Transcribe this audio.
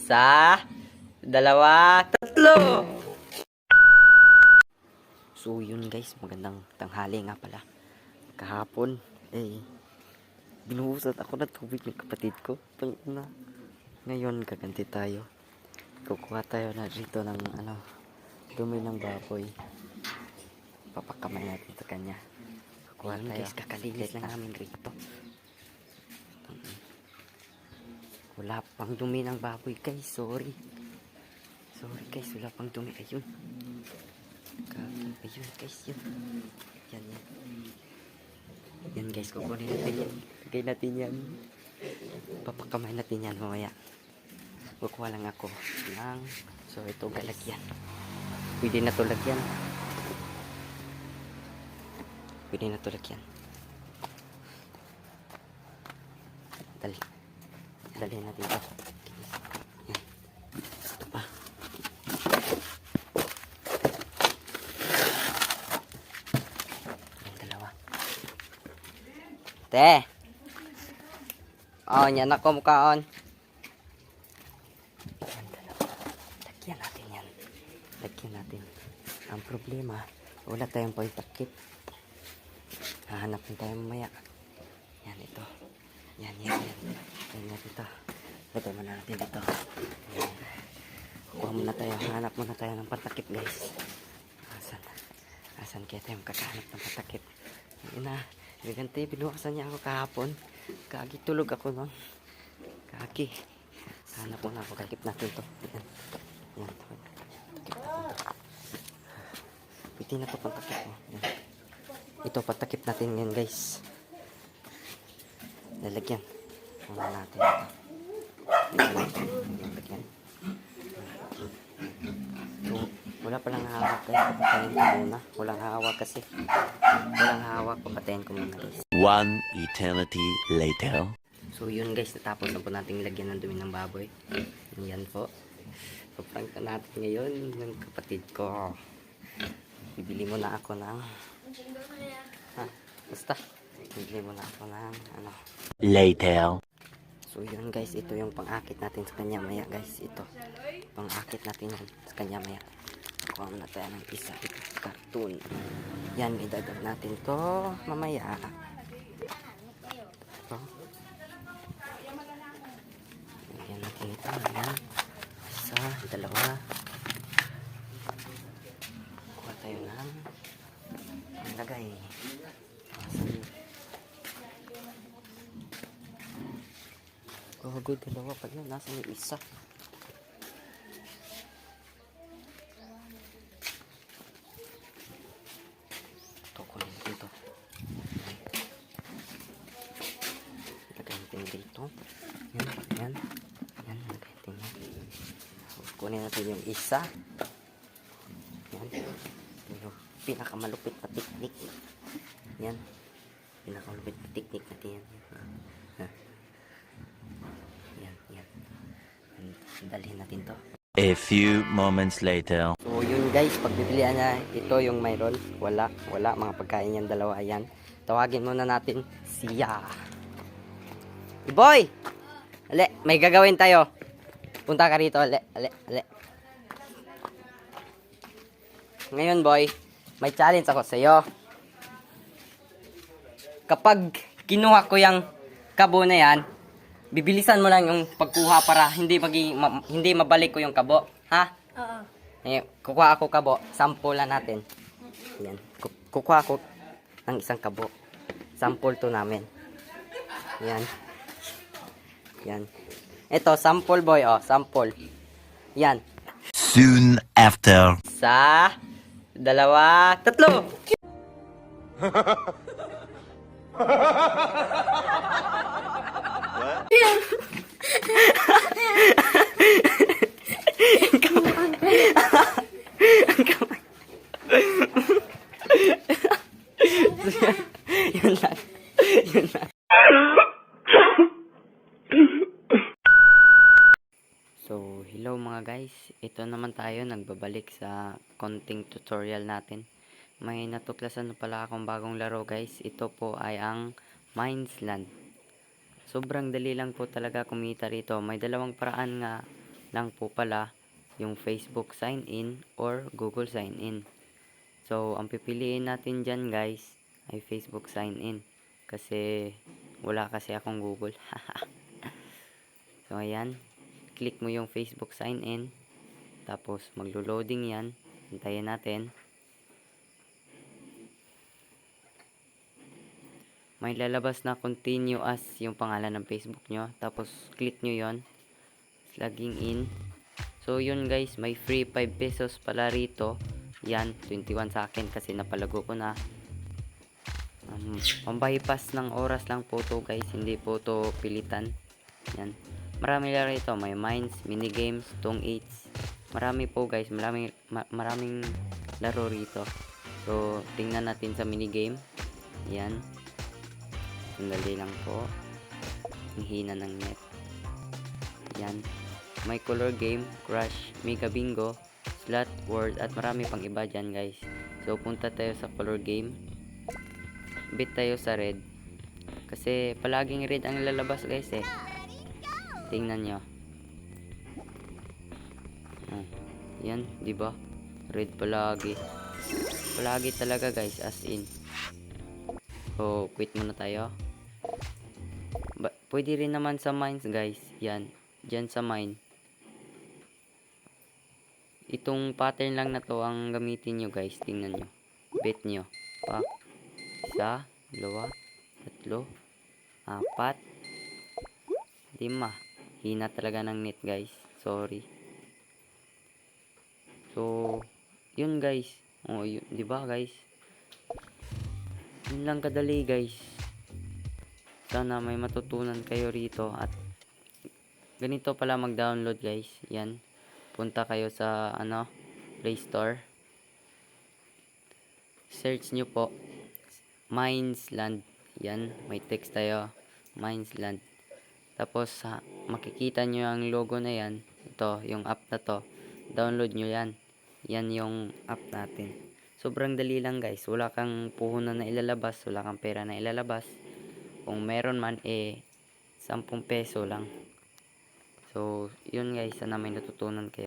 Isa, dalawa, tatlo. So yun guys, magandang tanghali nga pala. Kahapon, binuhusan ako ng tubig ng kapatid ko. Na. Ngayon, gaganti tayo. Kukuha tayo na rito ng dumi ng baboy. Papakamay natin sa kanya. Kukuha tayo. Guys, kakalilit lang namin rito. Wala pang dumi ng baboy guys, sorry guys, wala pang dumi. Ayun guys, yan guys, kukunin natin yan, lagay natin yan, papakamay natin yan mamaya. Kukuha lang ako ng, so ito galagyan, pwede na to lagyan, dali natin ito. Yan. Ito pa. Yung dalawa. Te! Oh, yan ako mukhaon. Yan dalawa. Lagyan natin yan. Ang problema, wala tayong pagtakip. Hahanap na tayo mamaya. Yan ito. Yan natin ito. Lagay mo na natin ito. Yan. Kuha muna tayo. Hanap muna tayo ng patakip guys. Asan kaya tayo makakahanap ng patakip? Yun na. Ganti, binukasan niya ako kahapon. Kagi tulog ako nun. Kagi. Hanap muna ako. Takip natin ito. Yan. Pwede na ito patakip mo. Yan. Ito patakip natin yan guys. Lalagyan muna natin ito. Lalagyan. So, wala palang hawak guys. Papatayin ko muna. Walang hawak kasi. Papatayin ko muna guys. One eternity later. So yun guys, natapos na po natin lagyan ng dumi ng baboy. Yan po. Paprank na natin ngayon ng kapatid ko. Bibili muna ako ng basta bibili muna ako ng Later. So yun guys, ito yung pang-akit natin sa kanya maya guys. Ito pang-akit natin sa kanya maya. Kuha na tayo ng isa. Ito cartoon. Yan, idadag natin to mamaya. Ito. Yan natin ito. Yan. Isa, dalawa. Kuha tayo ng lagay. Gago, dalawa pa yun. Nasa may isa. Ito, kunin dito. Lagay natin dito. Yan. Lagay natin yan. Kunin natin yung isa. Yan. Yung pinakamalupit na technique. Yan. Pinakamalupit na technique natin yan. Dalhin natin to. A few moments later. So yun guys, pagbibilihan niya, ito yung mayroon. Wala mga pagkain yan, dalawa yan. Tawagin muna natin siya. Boy! Ale, may gagawin tayo. Punta ka rito, ale. Ngayon boy, may challenge ako sa iyo. Kapag kinuha ko yung kabo na yan, bibilisan mo lang yung pagkuha para hindi mabalik ko yung kabo. Ha? Oo. Kukuha ako kabo. Sample na natin. Yan. Kukuha ako ng isang kabo. Sample to namin. Yan. Ito, sample boy. Oh, sample. Yan. Soon after. Isa, dalawa, tatlo. Yun lang. So, hello mga guys. Ito naman tayo, nagbabalik sa konting tutorial natin. May natuklasan na pala akong bagong laro guys. Ito po ay ang Minesland. Sobrang dali lang po talaga kumita rito. May dalawang paraan nga lang po pala yung Facebook sign in or Google sign in. So, ang pipiliin natin dyan guys ay Facebook sign in. Kasi wala kasi akong Google. So, ayan. Click mo yung Facebook sign in. Tapos, maglo-loading yan. Hintayin natin. May lalabas na continue as yung pangalan ng Facebook nyo. Tapos, click nyo yon, logging in. So, yun guys, may free 5 pesos pala rito. Yan, 21 sa akin kasi napalago ko na. Pambypass ng oras lang po to guys, hindi po to pilitan. Yan. Marami lang rito, may mines, minigames, tong 8. Marami po guys, maraming laro rito. So, tingnan natin sa minigame. Yan. Sandali lang po. Ang hina ng net. Yan. May color game, crush, mega bingo, slot, word, at marami pang iba dyan guys. So, punta tayo sa color game. Bit tayo sa red. Kasi palaging red ang lalabas guys eh. Tingnan nyo. Yan, di ba? Red palagi. Palagi talaga guys, as in. So, quit muna tayo. Pwede rin naman sa mines guys. Yan. Diyan sa mine. Itong pattern lang na to ang gamitin nyo guys. Tingnan nyo. Bet nyo. Pak. 1, 2, 3, 4, 5. Hina talaga ng net guys. Sorry. So, yun guys. Oh, yun, 'di ba guys? Yun lang kadali guys. Sana may matutunan kayo rito at ganito pala mag-download guys. Yan. Punta kayo sa Play Store. Search nyo po Minesland. Yan, may text tayo. Minesland. Tapos makikita nyo ang logo na yan. Ito, yung app na to. Download nyo yan. Yan yung app natin. Sobrang dali lang guys. Wala kang puhunan na ilalabas. Wala kang pera na ilalabas. Kung meron man 10 peso lang. So, yun guys. Sana may natutunan kayo.